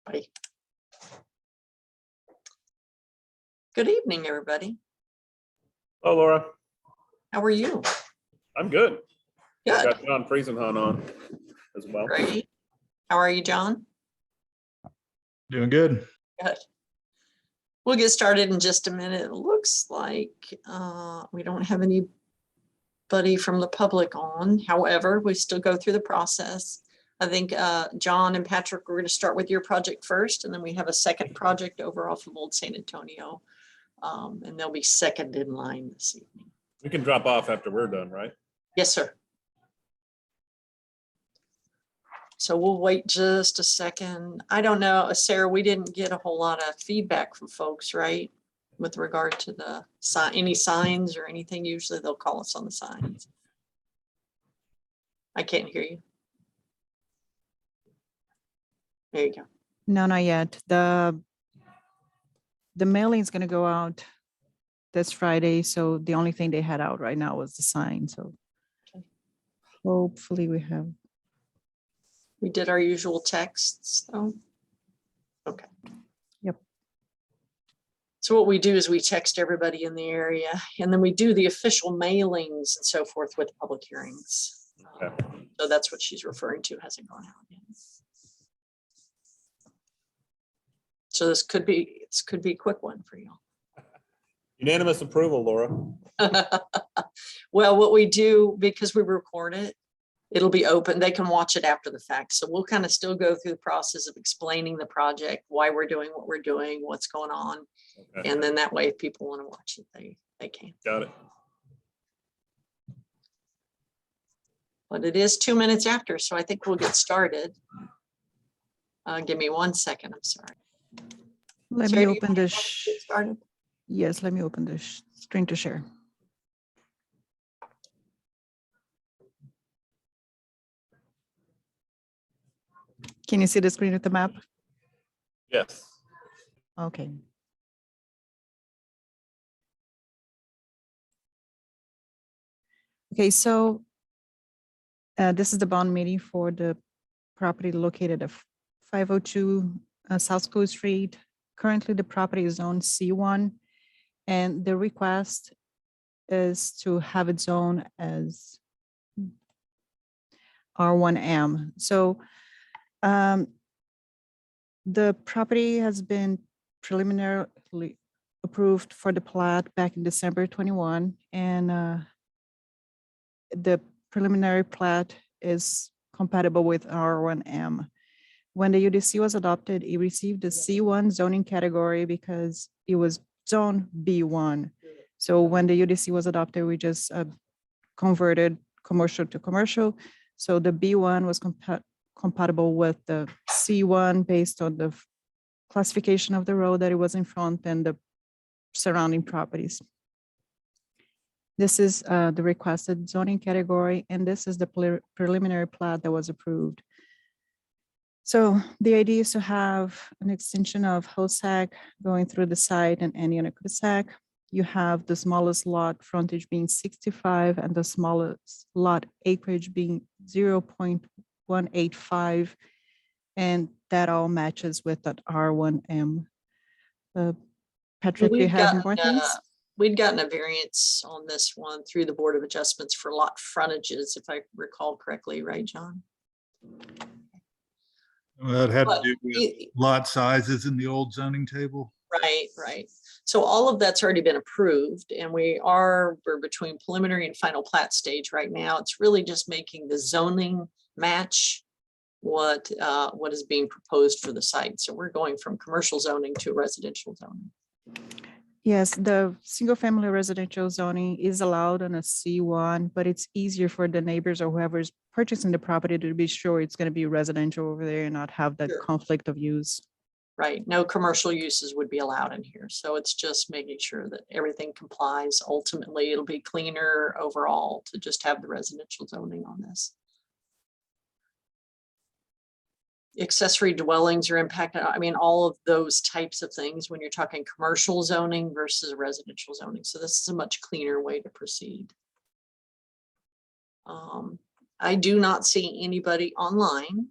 Bye. Good evening, everybody. Hello, Laura. How are you? I'm good. Good. Got John Friesenhunt on as well. Great. How are you, John? Doing good. Good. We'll get started in just a minute. It looks like we don't have anybody from the public on. However, we still go through the process. I think John and Patrick, we're going to start with your project first, and then we have a second project over off of Old San Antonio, and they'll be second in line this evening. We can drop off after we're done, right? Yes, sir. So we'll wait just a second. I don't know, Sarah, we didn't get a whole lot of feedback from folks, right? With regard to the sign, any signs or anything. Usually they'll call us on the signs. I can't hear you. There you go. No, not yet. The mailing is going to go out this Friday. So the only thing they had out right now was the sign. So hopefully we have. We did our usual texts, though. Okay. Yep. So what we do is we text everybody in the area, and then we do the official mailings and so forth with public hearings. Okay. So that's what she's referring to, hasn't gone out yet. So this could be a quick one for you. Unanimous approval, Laura. Well, what we do, because we record it, it'll be open. They can watch it after the fact. So we'll kind of still go through the process of explaining the project, why we're doing what we're doing, what's going on. Okay. And then that way, if people want to watch it, they can. Got it. But it is 2 minutes after, so I think we'll get started. Give me 1 second. I'm sorry. Let Sarah, me do you open want to this. get started? Yes, let me open this screen to share. Can you see the screen with the map? Yes. Okay. Okay, so this is the bond meeting for the property located at 502 South School Street. Currently, the property is on C1, and the request is to have it zoned as R1M. So the property has been preliminarily approved for the plat back in December 21, and the preliminary plat is compatible with R1M. When the UDC was adopted, it received the C1 zoning category because it was zone B1. So when the UDC was adopted, we just converted commercial to commercial. So the B1 was compatible with the C1 based on the classification of the road that it was in front and the surrounding properties. This is the requested zoning category, and this is the preliminary plat that was approved. So the idea is to have an extension of Hosack going through the site and ending on a cul-de-sac. You have the smallest lot frontage being 65 and the smallest lot acreage being 0.185. And that all matches with that R1M. Patrick, do you have more things? We'd gotten a variance on this one through the Board of Adjustments for lot frontages, if I recall correctly, right, John? Well, it had But to do with lot sizes in the old zoning table. Right, right. So all of that's already been approved, and we're between preliminary and final plat stage right now. It's really just making the zoning match what is being proposed for the site. So we're going from commercial zoning to residential zoning. Yes, the single family residential zoning is allowed on a C1, but it's easier for the neighbors or whoever's purchasing the property to be sure it's going to be residential over there and not have that Sure. conflict of use. Right, no commercial uses would be allowed in here. So it's just making sure that everything complies. Ultimately, it'll be cleaner overall to just have the residential zoning on this. Accessory dwellings are impacted. I mean, all of those types of things when you're talking commercial zoning versus residential zoning. So this is a much cleaner way to proceed. I do not see anybody online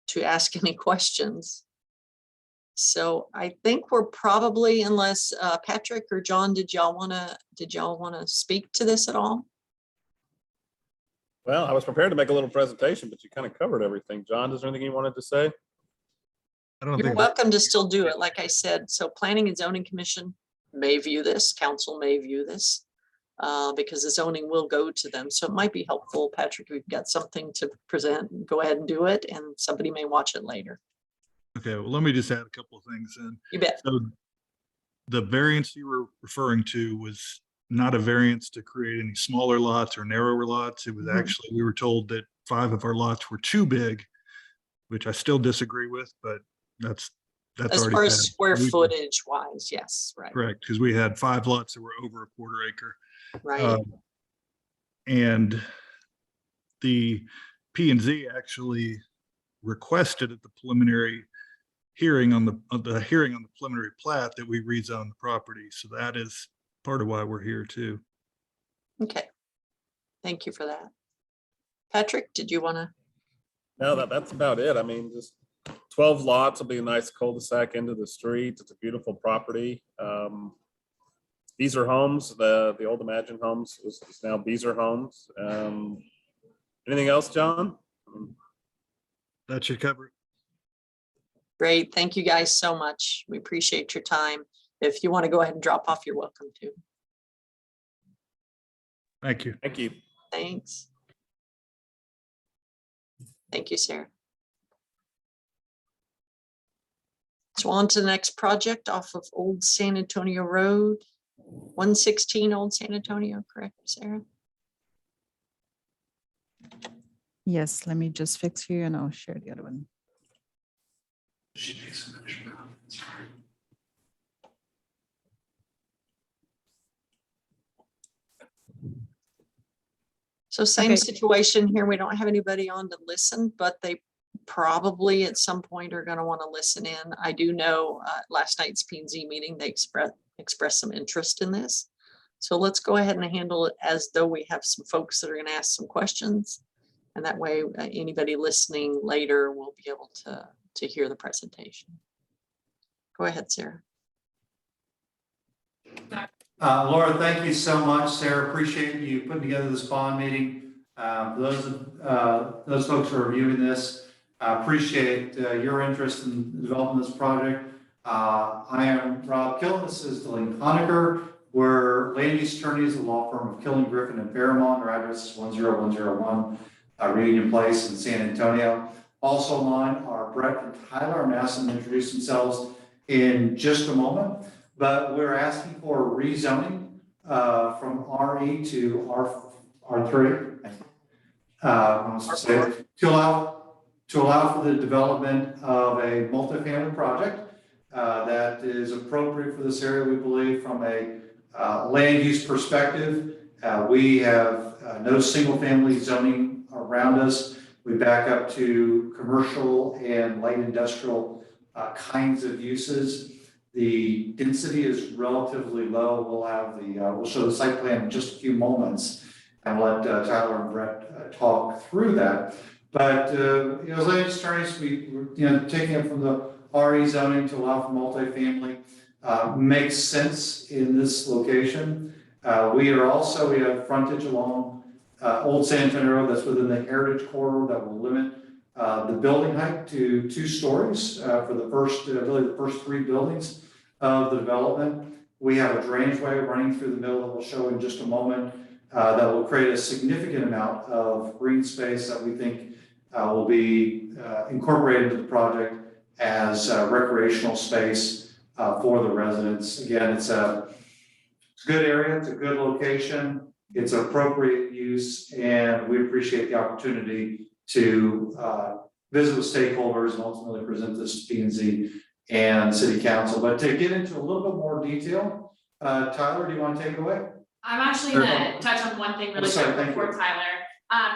to ask any questions. So I think we're probably, unless Patrick or John, did y'all want to speak to this at all? Well, I was prepared to make a little presentation, but you kind of covered everything. John, is there anything you wanted to say? I don't You're think, welcome to still do it, like I said. So Planning and Zoning Commission may view this, council may view this, because the zoning will go to them. So it might be helpful, Patrick, if we've got something to present, go ahead and do it, and somebody may watch it later. okay, well, let me just add a couple of things in. You bet. So the variance you were referring to was not a variance to create any smaller lots or narrower lots. It was Mhm. actually, we were told that 5 of our lots were too big, which I still disagree with, but that's As already far as passed. square We- footage wise, yes, right, Correct, because we had 5 lots that were over a quarter acre. right. And the P and Z actually requested at the preliminary hearing on the hearing on the preliminary plat that we rezone the property. So that is part of why we're here too. Okay. Thank you for that. Patrick, did you want to? No, that's about it. I mean, just 12 lots will be a nice cul-de-sac into the street. It's a beautiful property. Beezer Homes, the old Imagine Homes is now Beezer Homes. Anything else, John? That should cover it. Great. Thank you guys so much. We appreciate your time. If you want to go ahead and drop off, you're welcome to. Thank you. Thank you. Thanks. Thank you, Sarah. So on to the next project off of Old San Antonio Road, 116 Old San Antonio, correct, Sarah? Yes, let me just fix here and I'll share the other one. So same Okay. situation here. We don't have anybody on to listen, but they probably at some point are going to want to listen in. I do know last night's P&Z meeting, they expressed some interest in this. So let's go ahead and handle it as though we have some folks that are going to ask some questions. And that way, anybody listening later will be able to hear the presentation. Go ahead, Sarah. Laura, thank you so much. Sarah, appreciate you putting together this bond meeting. For those folks who are viewing this, I appreciate your interest in developing this project. I am Rob Killen. This is Delaney Honecker. We're land use attorneys at the law firm of Killen, Griffin, and Fairmont. Our address is 10101 Reunion Place in San Antonio. Also online are Brett and Tyler. I'm asking them to introduce themselves in just a moment. But we're asking for rezoning from RE to R3. To allow for the development of a multifamily project that is appropriate for this area, we believe, from a land use perspective. We have no single family zoning around us. We back up to commercial and light industrial kinds of uses. The density is relatively low. We'll have we'll show the site plan in just a few moments and let Tyler and Brett talk through that. But as land use attorneys, we're taking it from the RE zoning to allow for multifamily makes sense in this location. We have frontage along Old San Antonio Road that's within the heritage corridor that will limit the building height to 2 stories for the first, really the first 3 buildings of the development. We have a drainageway running through the middle that we'll show in just a moment that will create a significant amount of green space that we think will be incorporated into the project as recreational space for the residents. Again, it's a good area, it's a good location, it's appropriate use, and we appreciate the opportunity to visit with stakeholders and ultimately present this to P&Z and City Council. But to get into a little bit more detail, Tyler, do you want to take it away? I'm actually gonna touch on one thing really quick before Tyler.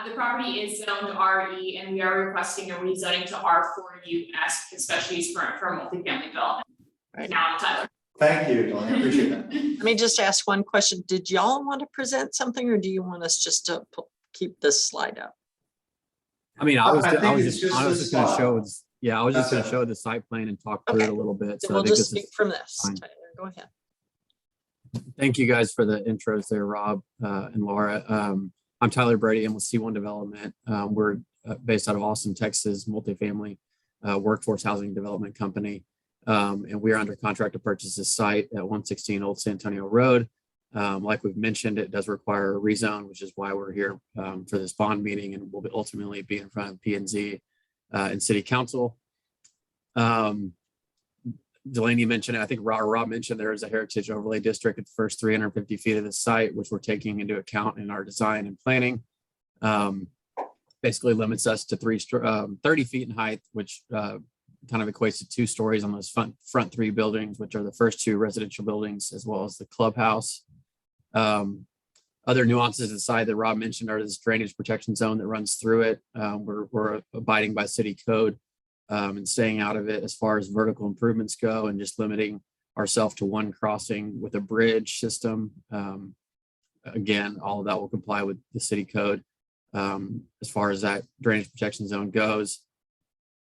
The property is zoned RE and we are requesting a rezoning to R4US, especially for multifamily development. Right. Now, Tyler. Thank you, Dawn. I appreciate that. Let me just ask one question. Did y'all want to present something or do you want us just to keep this slide up? I mean, I was I think it's just just honestly this going to slide. show Yeah, I was just That's gonna it. show the site plan and talk through it Okay. a little bit. Then So I we'll think just this speak is from this. fine. Tyler, go ahead. Thank you guys for the intros there, Rob and Laura. I'm Tyler Brady. I'm with C1 Development. We're based out of Austin, Texas, multifamily workforce housing development company. And we are under contract to purchase this site at 116 Old San Antonio Road. Like we've mentioned, it does require a rezone, which is why we're here for this bond meeting, and we'll ultimately be in front of P&Z and City Council. Delaney mentioned, I think Rob mentioned there is a heritage overlay district at the first 350 feet of the site, which we're taking into account in our design and planning. Basically limits us to 30 feet in height, which kind of equates to 2 stories on those front 3 buildings, which are the first 2 residential buildings, as well as the clubhouse. Other nuances inside that Rob mentioned are this drainage protection zone that runs through it. We're abiding by city code and staying out of it as far as vertical improvements go, and just limiting ourselves to 1 crossing with a bridge system. Again, all of that will comply with the city code as far as that drainage protection zone goes.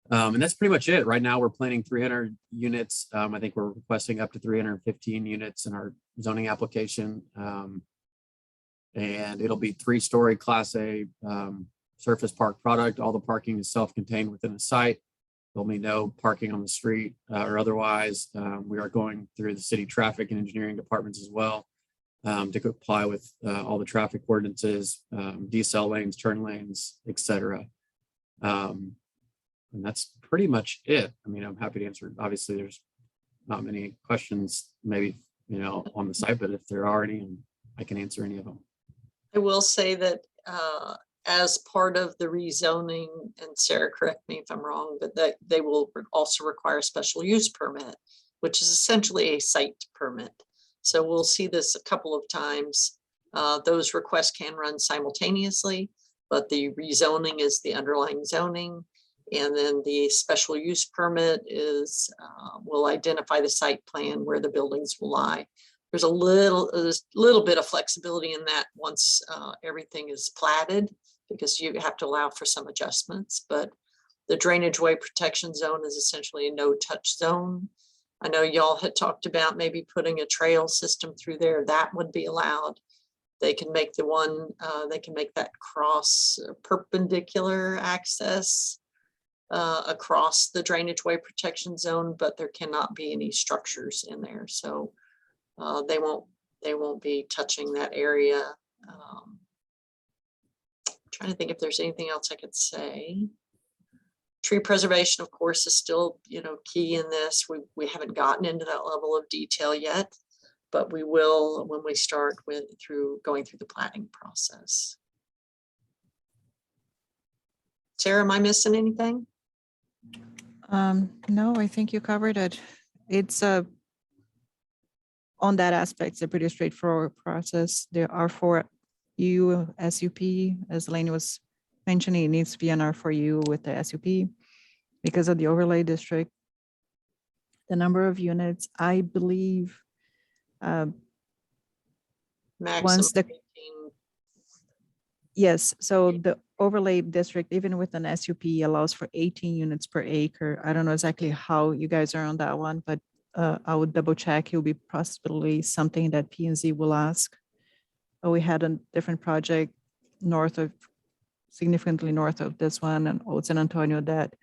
And that's pretty much it. Right now, we're planning 300 units. I think we're requesting up to 315 units in our zoning application. And it'll be 3-story Class A surface park product. All the parking is self-contained within the site. There'll be no parking on the street or otherwise. We are going through the city traffic and engineering departments as well to comply with all the traffic ordinances, decel lanes, turn lanes, etc. And that's pretty much it. I mean, I'm happy to answer. Obviously, there's not many questions, maybe, on the site, but if there are any, I can answer any of them. I will say that as part of the rezoning, and Sarah, correct me if I'm wrong, but that they will also require a special use permit, which is essentially a site permit. So we'll see this a couple of times. Those requests can run simultaneously, but the rezoning is the underlying zoning. And then the special use permit is, will identify the site plan where the buildings will lie. There's a little bit of flexibility in that once everything is platted, because you have to allow for some adjustments, but the drainage way protection zone is essentially a no-touch zone. I know y'all had talked about maybe putting a trail system through there. That would be allowed. They can make they can make that cross perpendicular access across the drainage way protection zone, but there cannot be any structures in there. So they won't be touching that area. Trying to think if there's anything else I could say. Tree preservation, of course, is still, key in this. We haven't gotten into that level of detail yet, but we will when we start going through the planning process. Sarah, am I missing anything? No, I think you covered it. It's on that aspect, it's a pretty straightforward process. There are R4U SUP, as Elaine was mentioning, it needs to be an R4U with the SUP because of the overlay district. The number of units, I believe, Maximum 18. Yes, so the overlay district, even with an SUP, allows for 18 units per acre. I don't know exactly how you guys are on that one, but I would double check. It will be possibly something that P&Z will ask. We had a different project significantly north of this one in Old San Antonio that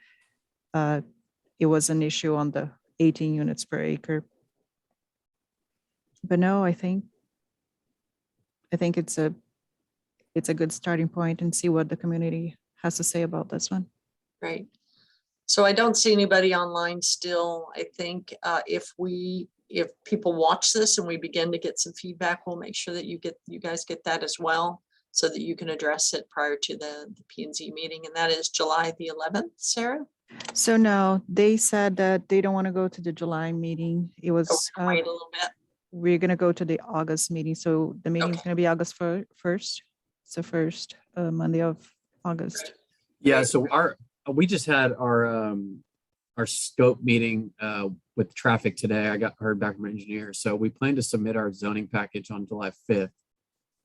it was an issue on the 18 units per acre. But no, I think it's a good starting point and see what the community has to say about this one. Right. So I don't see anybody online still. I think if people watch this and we begin to get some feedback, we'll make sure that you guys get that as well, so that you can address it prior to the P&Z meeting. And that is July the 11th, Sarah? So no, they said that they don't want to go to the July meeting. It was, Wait a little bit. we're going to go to the August meeting. So the meeting is Okay. going to be August 1st. It's the first Monday of August. Yeah, so we just had our scope meeting with traffic today. I heard back from our engineer. So we plan to submit our zoning package on July 5th,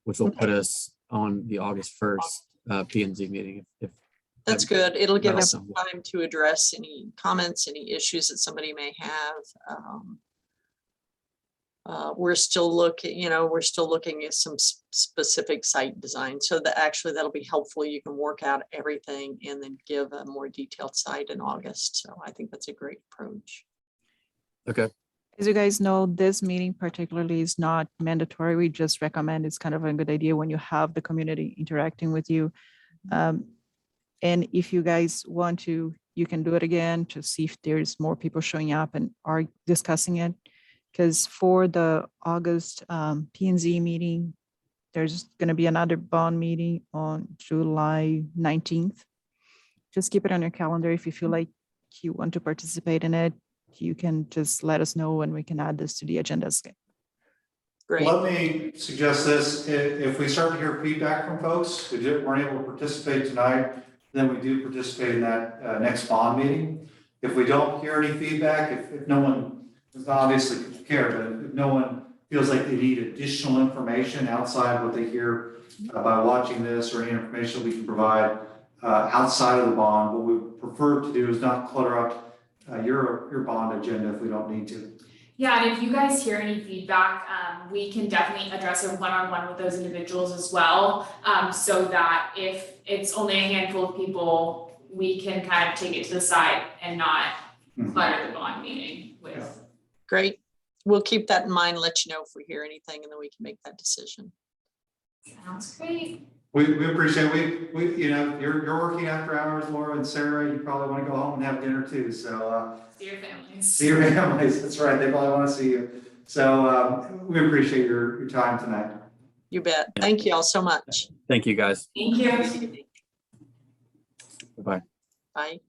which will put us on the August 1st P&Z meeting if That's good. It'll give us Awesome. time to address any comments, any issues that somebody may have. We're still looking, we're still looking at some specific site design. So that actually that'll be helpful. You can work out everything and then give a more detailed site in August. So I think that's a great approach. Okay. As you guys know, this meeting particularly is not mandatory. We just recommend it's kind of a good idea when you have the community interacting with you. And if you guys want to, you can do it again to see if there's more people showing up and are discussing it. Because for the August P&Z meeting, there's going to be another bond meeting on July 19th. Just keep it on your calendar. If you feel like you want to participate in it, you can just let us know and we can add this to the agenda. Great. Let me suggest this. If we start to hear feedback from folks who weren't able to participate tonight, then we do participate in that next bond meeting. If we don't hear any feedback, if no one does obviously care, but if no one feels like they need additional information outside what they hear by watching this or any information we can provide outside of the bond, what we prefer to do is not clutter up your bond agenda if we don't need to. Yeah, and if you guys hear any feedback, we can definitely address it one-on-one with those individuals as well. So that if it's only a handful of people, we can kind of take it to the side and not clutter the bond meeting with. Great. We'll keep that in mind, let you know if we hear anything, and then we can make that decision. Sounds great. We appreciate we you're working after hours, Laura and Sarah. You probably want to go home and have dinner too. So See your families. see your families. That's right. They probably want to see you. So we appreciate your time tonight. You bet. Thank you all so much. Thank you, guys. Thank you. Bye-bye. Bye.